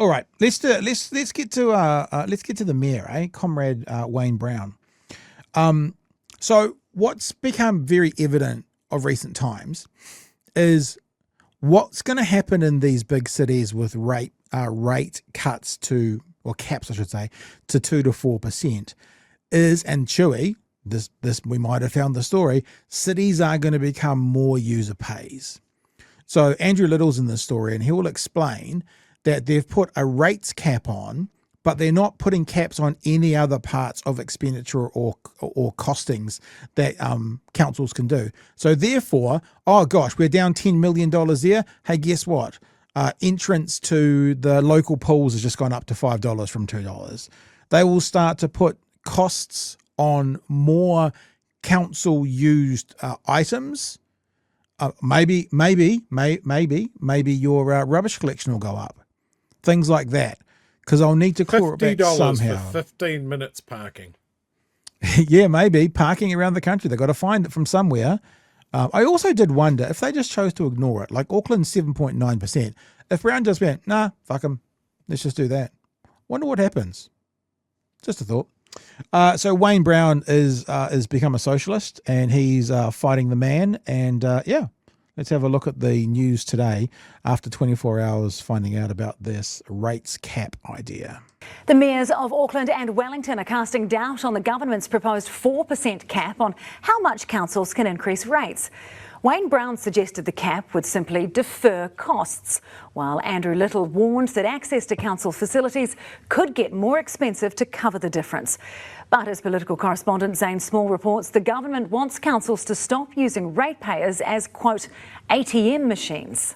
All right, let's get to the mayor, Comrade Wayne Brown. So what's become very evident of recent times is what's going to happen in these big cities with rate cuts to, or caps, I should say, to 2 to 4% is, and Chewie, this we might have found the story, cities are going to become more user pays. So Andrew Little's in this story, and he will explain that they've put a rates cap on, but they're not putting caps on any other parts of expenditure or costings that councils can do. So therefore, oh gosh, we're down $10 million there. Hey, guess what? Entrance to the local pools has just gone up to $5 from $2. They will start to put costs on more council-used items. Maybe your rubbish collection will go up. Things like that. Because I'll need to claw it back somehow. $50 for 15 minutes parking. Yeah, maybe. Parking around the country. They've got to find it from somewhere. I also did wonder if they just chose to ignore it. Like Auckland's 7.9%. If Brown just went, nah, fuck them. Let's just do that. Wonder what happens. Just a thought. So Wayne Brown is become a socialist, and he's fighting the man. And yeah, let's have a look at the news today after 24 hours finding out about this rates cap idea. The mayors of Auckland and Wellington are casting doubt on the government's proposed 4% cap on how much councils can increase rates. Wayne Brown suggested the cap would simply defer costs, while Andrew Little warned that access to council facilities could get more expensive to cover the difference. But as political correspondent Zane Small reports, the government wants councils to stop using ratepayers as, quote, ATM machines.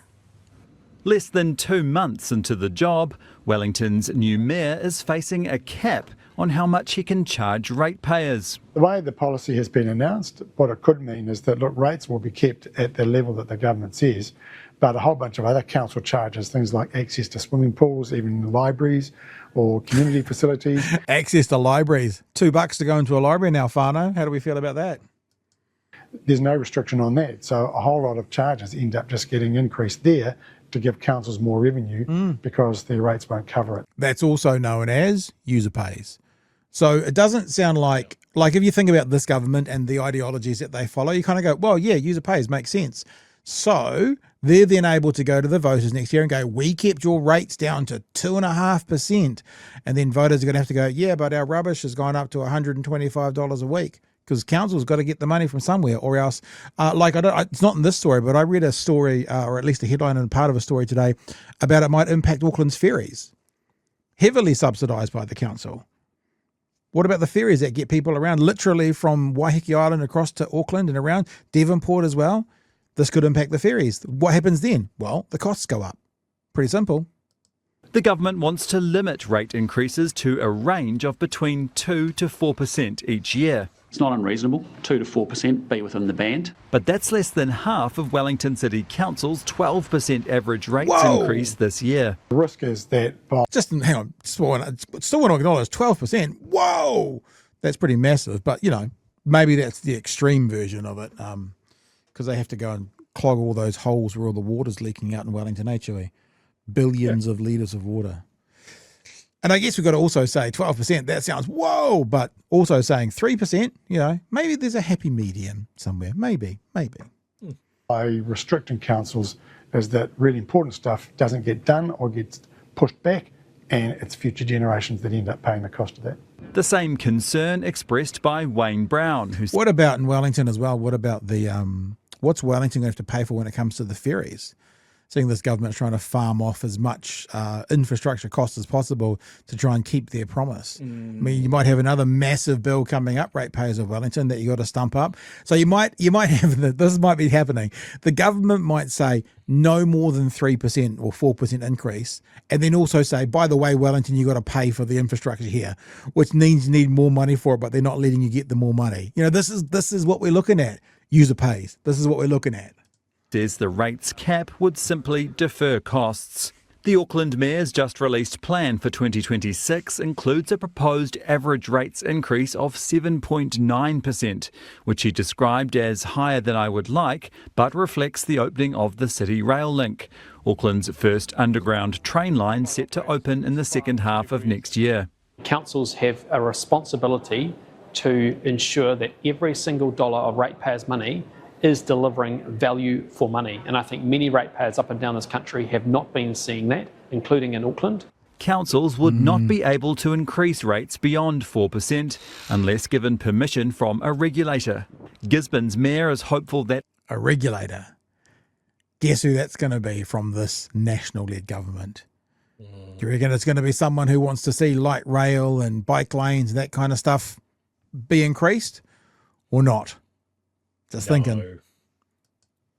Less than 2 months into the job, Wellington's new mayor is facing a cap on how much he can charge ratepayers. The way the policy has been announced, what it could mean is that, look, rates will be kept at the level that the government says, but a whole bunch of other council charges, things like access to swimming pools, even libraries or community facilities. Access to libraries. $2 to go into a library now, Whānau. How do we feel about that? There's no restriction on that. So a whole lot of charges end up just getting increased there to give councils more revenue because their rates won't cover it. That's also known as user pays. So it doesn't sound like if you think about this government and the ideologies that they follow, you kind of go, well, yeah, user pays makes sense. So they're then able to go to the voters next year and go, we kept your rates down to 2.5%. And then voters are going to have to go, yeah, but our rubbish has gone up to $125 a week. Because council's got to get the money from somewhere, or else, it's not in this story, but I read a story, or at least a headline and part of a story today, about it might impact Auckland's ferries, heavily subsidised by the council. What about the ferries that get people around, literally from Waiheke Island across to Auckland and around, Devonport as well? This could impact the ferries. What happens then? Well, the costs go up. Pretty simple. The government wants to limit rate increases to a range of between 2 to 4% each year. It's not unreasonable, 2 to 4% be within the band. But that's less than half of Wellington City Council's 12% average rates increase this year. The risk is that... Hang on, still want to acknowledge 12%. Whoa! That's pretty massive, but, maybe that's the extreme version of it, because they have to go and clog all those holes where all the water's leaking out in Wellington, Chewie. Billions of litres of water. And I guess we've got to also say 12%, that sounds whoa, but also saying 3%, maybe there's a happy medium somewhere. Maybe. By restricting councils is that really important stuff doesn't get done or gets pushed back, and it's future generations that end up paying the cost of that. The same concern expressed by Wayne Brown. What about in Wellington as well? What about the what's Wellington going to have to pay for when it comes to the ferries? Seeing this government's trying to farm off as much infrastructure cost as possible to try and keep their promise. I mean, you might have another massive bill coming up, ratepayers of Wellington, that you got to stump up. So you might have this might be happening. The government might say no more than 3% or 4% increase, and then also say, by the way, Wellington, you got to pay for the infrastructure here, which means you need more money for it, but they're not letting you get the more money. This is what we're looking at. User pays. This is what we're looking at. Says the rates cap would simply defer costs. The Auckland Mayor's just released plan for 2026 includes a proposed average rates increase of 7.9%, which he described as higher than I would like, but reflects the opening of the city rail link. Auckland's first underground train line set to open in the second half of next year. Councils have a responsibility to ensure that every single dollar of ratepayers' money is delivering value for money. And I think many ratepayers up and down this country have not been seeing that, including in Auckland. Councils would not be able to increase rates beyond 4% unless given permission from a regulator. Gisborne's mayor is hopeful that A regulator. Guess who that's going to be from this national-led government? Do you reckon it's going to be someone who wants to see light rail and bike lanes and that kind of stuff be increased or not? Just thinking.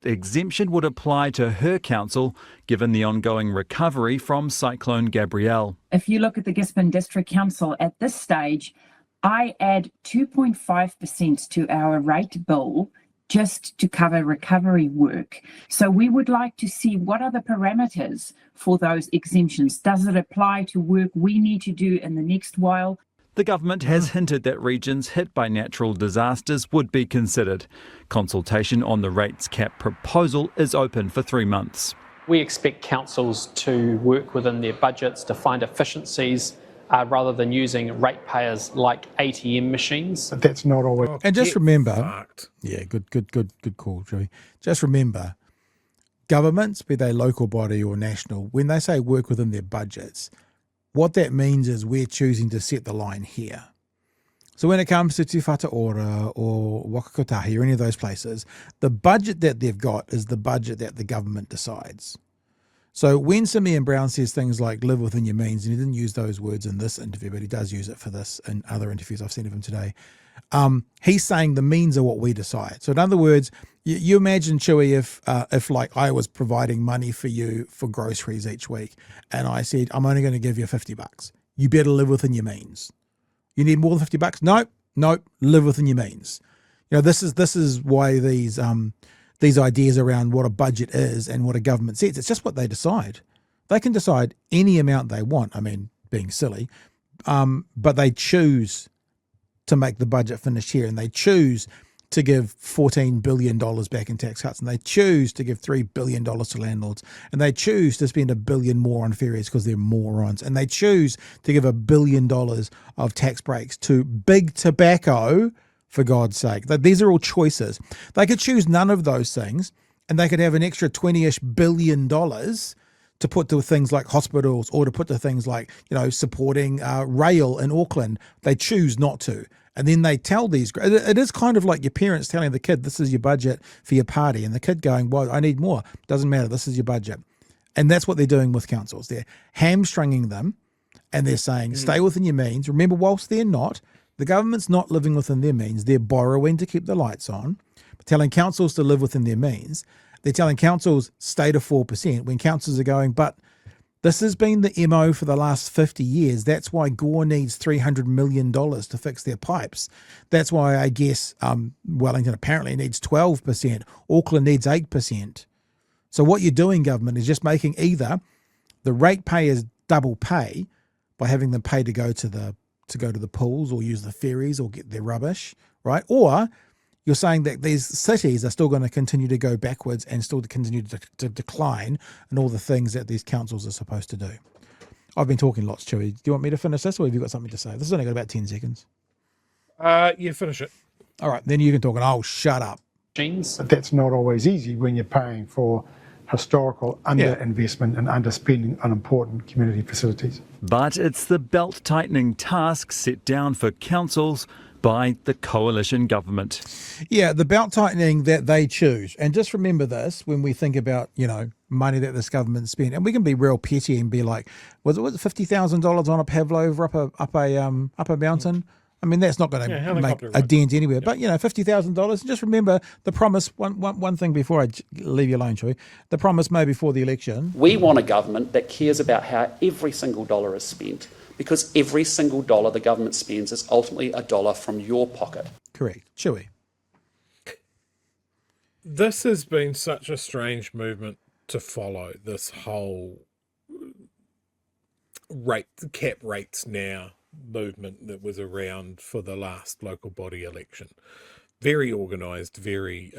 the exemption would apply to her council given the ongoing recovery from Cyclone Gabrielle. If you look at the Gisborne District Council at this stage, I add 2.5% to our rate bill just to cover recovery work. So we would like to see what are the parameters for those exemptions. Does it apply to work we need to do in the next while? The government has hinted that regions hit by natural disasters would be considered. Consultation on the rates cap proposal is open for 3 months. We expect councils to work within their budgets to find efficiencies rather than using ratepayers like ATM machines. But that's not always. And just remember, Fucked. yeah, good call, Chewie. Just remember, governments, be they local body or national, when they say work within their budgets, what that means is we're choosing to set the line here. So when it comes to Te Whatu Ora or Wakakotahi or any of those places, the budget that they've got is the budget that the government decides. So when Simeon Brown says things like live within your means, and he didn't use those words in this interview, but he does use it for this and other interviews I've seen of him today, he's saying the means are what we decide. So in other words, you imagine, Chewie, if like I was providing money for you for groceries each week, and I said, I'm only going to give you $50. You better live within your means. You need more than $50? Nope, live within your means. You know, this is why these ideas around what a budget is and what a government says, it's just what they decide. They can decide any amount they want. I mean, being silly, but they choose to make the budget finish here, and they choose to give $14 billion back in tax cuts, and they choose to give $3 billion to landlords, and they choose to spend $1 billion more on ferries because they're morons, and they choose to give $1 billion of tax breaks to big tobacco, for God's sake. These are all choices. They could choose none of those things, and they could have an extra $20-ish billion to put to things like hospitals or to put to things like, you know, supporting rail in Auckland. They choose not to. And then they tell these, it is kind of like your parents telling the kid, this is your budget for your party. And the kid going, well, I need more. Doesn't matter. This is your budget. And that's what they're doing with councils. They're hamstringing them, and they're saying, stay within your means. Remember, whilst they're not, the government's not living within their means. They're borrowing to keep the lights on, telling councils to live within their means. They're telling councils stay to 4% when councils are going, but this has been the MO for the last 50 years. That's why Gore needs $300 million to fix their pipes. That's why I guess Wellington apparently needs 12%. Auckland needs 8%. So what you're doing, government, is just making either the ratepayers double pay by having them pay to go to the pools or use the ferries or get their rubbish, right? Or you're saying that these cities are still going to continue to go backwards and still continue to decline in all the things that these councils are supposed to do. I've been talking lots, Chewie. Do you want me to finish this, or have you got something to say? This has only got about 10 seconds. Yeah, finish it. All right, then you can talk, and I'll shut up. But that's not always easy when you're paying for historical underinvestment and underspending on important community facilities. But it's the belt-tightening task set down for councils by the coalition government. Yeah, the belt tightening that they choose. And just remember this when we think about, you know, money that this government spent. And we can be real petty and be like, was it $50,000 on a pavlova up a mountain? I mean, that's not going to make a dent anywhere. But, you know, $50,000. And just remember the promise, one thing before I leave you alone, Chewie, the promise made before the election. We want a government that cares about how every single dollar is spent, because every single dollar the government spends is ultimately a dollar from your pocket. Correct. Chewie. This has been such a strange movement to follow, this whole cap rates now movement that was around for the last local body election. Very organised, very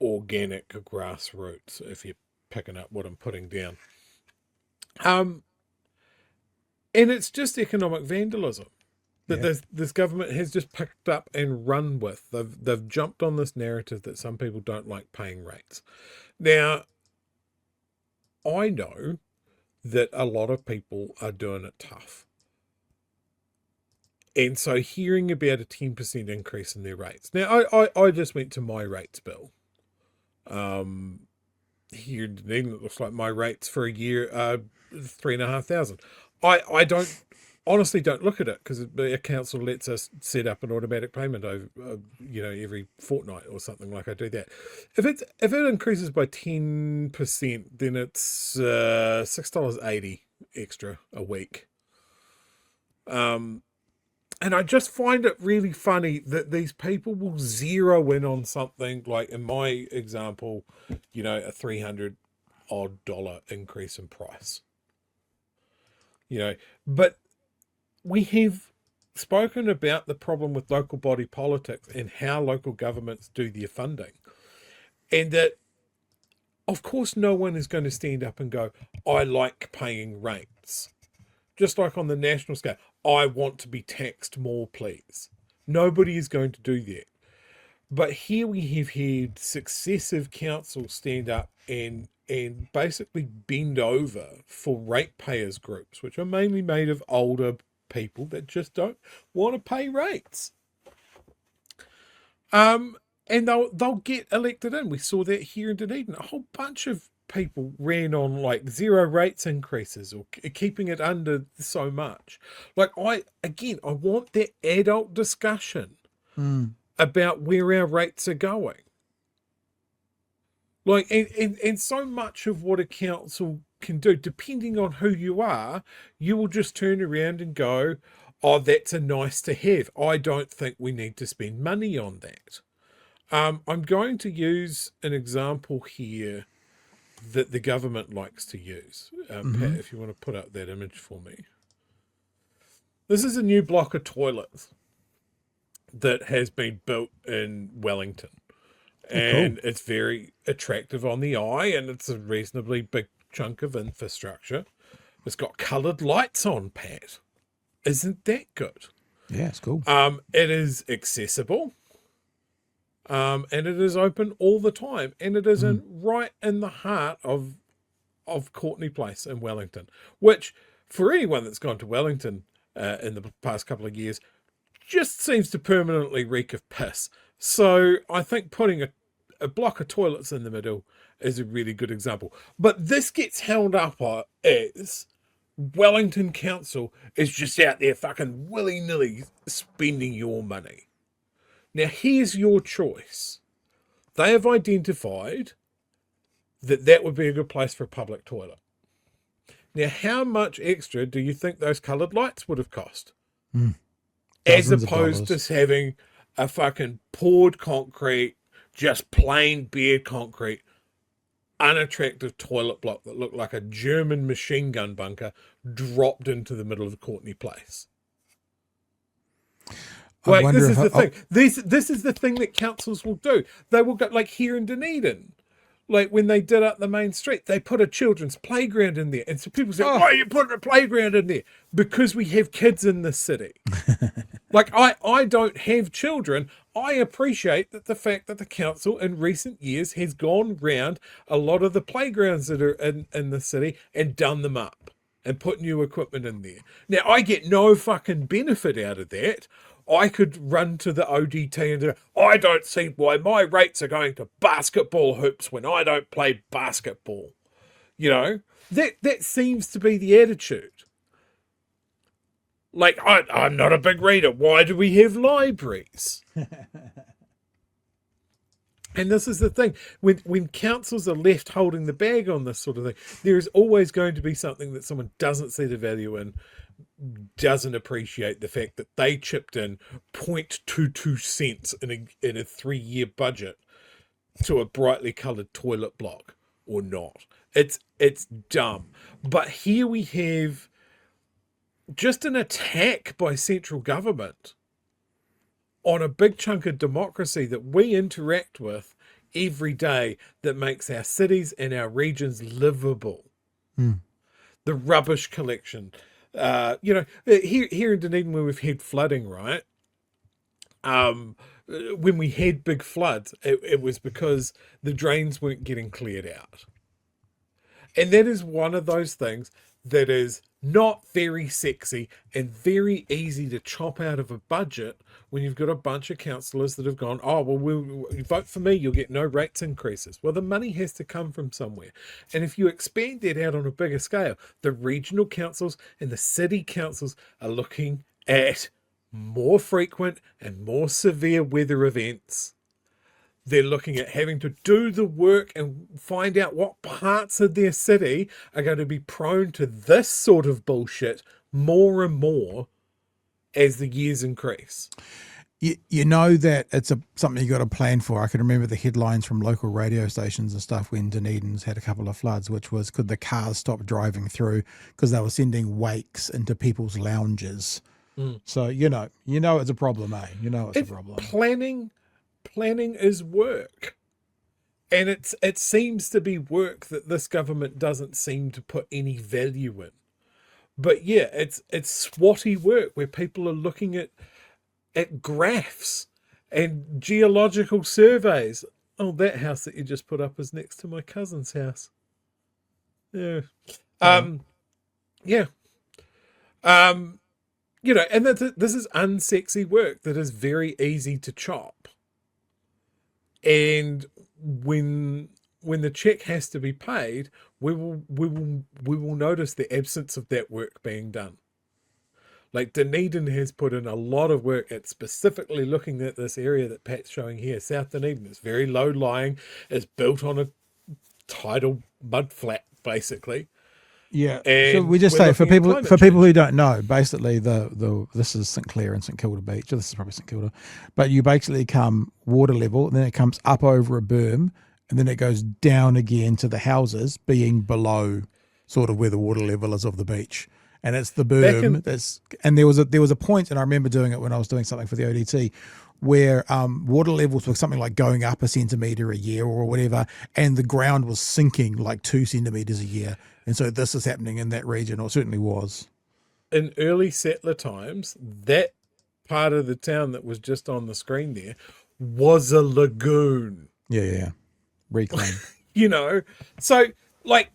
organic grassroots. If you picking up what I'm putting down. And it's just economic vandalism that this government has just picked up and run with. They've jumped on this narrative that some people don't like paying rates. Now, I know that a lot of people are doing it tough. And so hearing about a 10% increase in their rates. Now, I just went to my rates bill. Here in Dunedin, it looks like my rates for a year are $3,500. I don't honestly don't look at it because a council lets us set up an automatic payment over every fortnight or something. Like I do that. If it increases by 10%, then it's $6.80 extra a week. And I just find it really funny that these people will zero in on something like, in my example, a $300 odd increase in price. But we have spoken about the problem with local body politics and how local governments do their funding. And that, of course, no one is going to stand up and go, I like paying rates. Just like on the national scale, I want to be taxed more, please. Nobody is going to do that. But here we have had successive councils stand up and basically bend over for ratepayers groups, which are mainly made of older people that just don't want to pay rates. And they'll get elected in. We saw that here in Dunedin. A whole bunch of people ran on like zero rates increases or keeping it under so much. Like I want that adult discussion about where our rates are going. Like, and so much of what a council can do, depending on who you are, you will just turn around and go, oh, that's a nice to have. I don't think we need to spend money on that. I'm going to use an example here that the government likes to use. Pat, if you want to put up that image for me. This is a new block of toilets that has been built in Wellington. And It's very attractive on the eye, and it's a reasonably big chunk of infrastructure. It's got coloured lights on, Pat. Isn't that good? Yeah, it's cool. It is accessible. And it is open all the time, and it is right in the heart of Courtenay Place in Wellington, which for anyone that's gone to Wellington in the past couple of years just seems to permanently reek of piss. So I think putting a block of toilets in the middle is a really good example. But this gets held up as Wellington Council is just out there fucking willy-nilly spending your money. Now, here's your choice. They have identified that would be a good place for a public toilet. Now, how much extra do you think those coloured lights would have cost? As opposed to having a fucking poured concrete, just plain bare concrete, unattractive toilet block that looked like a German machine gun bunker dropped into the middle of Courtenay Place. Like, this is the thing. This is the thing that councils will do. They will go, like here in Dunedin, like when they did up the main street, they put a children's playground in there. And so people say, why are you putting a playground in there? Because we have kids in this city. Like, I don't have children. I appreciate that the fact that the council in recent years has gone round a lot of the playgrounds that are in the city and done them up and put new equipment in there. Now, I get no fucking benefit out of that. I could run to the ODT and I don't see why my rates are going to basketball hoops when I don't play basketball. You know, that seems to be the attitude. Like, I'm not a big reader. Why do we have libraries? And this is the thing. When councils are left holding the bag on this sort of thing, there is always going to be something that someone doesn't see the value in, doesn't appreciate the fact that they chipped in 0.22 cents in a 3-year budget to a brightly coloured toilet block or not. It's dumb. But here we have just an attack by central government on a big chunk of democracy that we interact with every day that makes our cities and our regions livable. The rubbish collection. Here in Dunedin, where we've had flooding, right? When we had big floods, it was because the drains weren't getting cleared out. And that is one of those things that is not very sexy and very easy to chop out of a budget when you've got a bunch of councillors that have gone, oh, well, you vote for me, you'll get no rates increases. Well, the money has to come from somewhere. And if you expand that out on a bigger scale, the regional councils and the city councils are looking at more frequent and more severe weather events. They're looking at having to do the work and find out what parts of their city are going to be prone to this sort of bullshit more and more as the years increase. You know that it's something you got to plan for. I can remember the headlines from local radio stations and stuff when Dunedin's had a couple of floods, which was, could the cars stop driving through because they were sending wakes into people's lounges. So, you know it's a problem, eh? You know it's a problem. Planning is work. And it seems to be work that this government doesn't seem to put any value in. But yeah, it's SWOTy work where people are looking at graphs and geological surveys. Oh, that house that you just put up is next to my cousin's house. Yeah. And this is unsexy work that is very easy to chop. And when the check has to be paid, we will notice the absence of that work being done. Like Dunedin has put in a lot of work at specifically looking at this area that Pat's showing here, South Dunedin. It's very low lying. It's built on a tidal mud flat, basically. Yeah. And so we just say for people who don't know, basically this is St Clair and St Kilda Beach. This is probably St Kilda, but you basically come water level, and then it comes up over a berm, and then it goes down again to the houses, being below sort of where the water level is of the beach. And it's the berm and there was a point, and I remember doing it when I was doing something for the ODT, where water levels were something like going up a centimetre a year or whatever, and the ground was sinking like 2 centimetres a year. And so this is happening in that region, or certainly was. In early settler times, that part of the town that was just on the screen there was a lagoon. Yeah. Reclaim. So like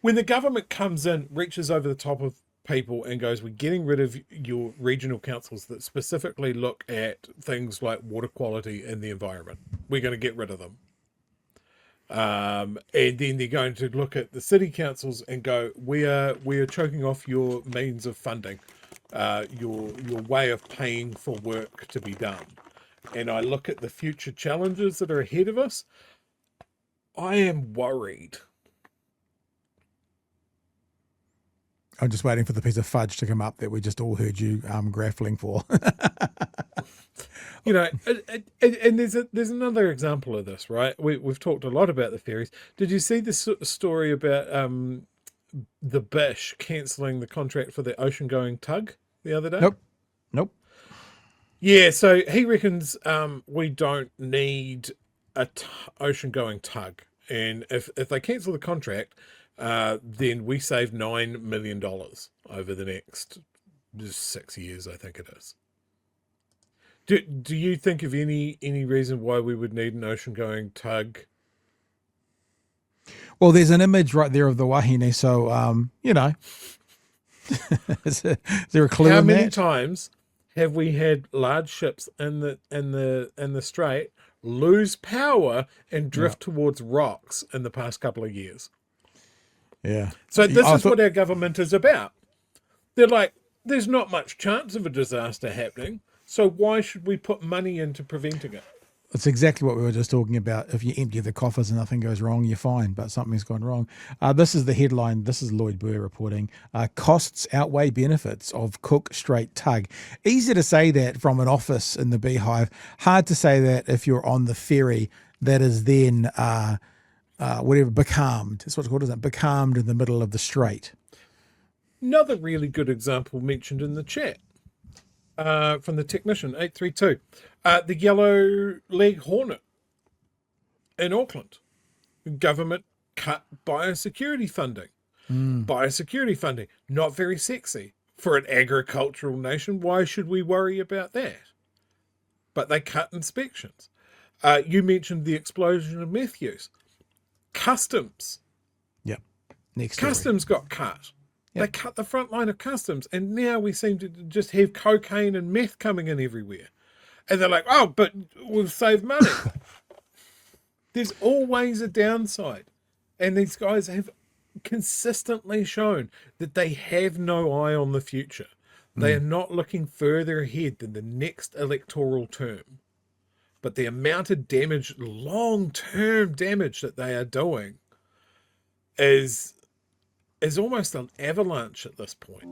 when the government comes in, reaches over the top of people and goes, we're getting rid of your regional councils that specifically look at things like water quality and the environment. We're going to get rid of them. And then they're going to look at the city councils and go, we are choking off your means of funding, your way of paying for work to be done. And I look at the future challenges that are ahead of us. I am worried. I'm just waiting for the piece of fudge to come up that we just all heard you grappling for. And there's another example of this, right? We've talked a lot about the ferries. Did you see this story about the Bish cancelling the contract for the ocean-going tug the other day? Nope. Yeah, so he reckons we don't need a ocean-going tug. And if they cancel the contract, then we save $9 million over the next 6 years, I think it is. Do you think of any reason why we would need an ocean-going tug? Well, there's an image right there of the wahine, so is there a clue in that? How many times have we had large ships in the strait lose power and drift towards rocks in the past couple of years? Yeah. So this is what our government is about. They're like, there's not much chance of a disaster happening, so why should we put money into preventing it? It's exactly what we were just talking about. If you empty the coffers and nothing goes wrong, you're fine, but something's gone wrong. This is the headline. This is Lloyd Burr reporting. Costs outweigh benefits of Cook Strait tug. Easy to say that from an office in the Beehive. Hard to say that if you're on the ferry that is then becalmed. That's what it's called, isn't it? Becalmed in the middle of the strait. Another really good example mentioned in the chat from the technician, 832. The yellow leg hornet. in Auckland. Government cut biosecurity funding. Biosecurity funding, not very sexy. For an agricultural nation, why should we worry about that? But they cut inspections. You mentioned the explosion of meth use. Customs. Yep. Next story. Customs got cut. Yep. They cut the front line of customs, and now we seem to just have cocaine and meth coming in everywhere. And they're like, oh, but we'll save money. There's always a downside. And these guys have consistently shown that they have no eye on the future. They are not looking further ahead than the next electoral term. But the amount of damage, long-term damage that they are doing is almost an avalanche at this point.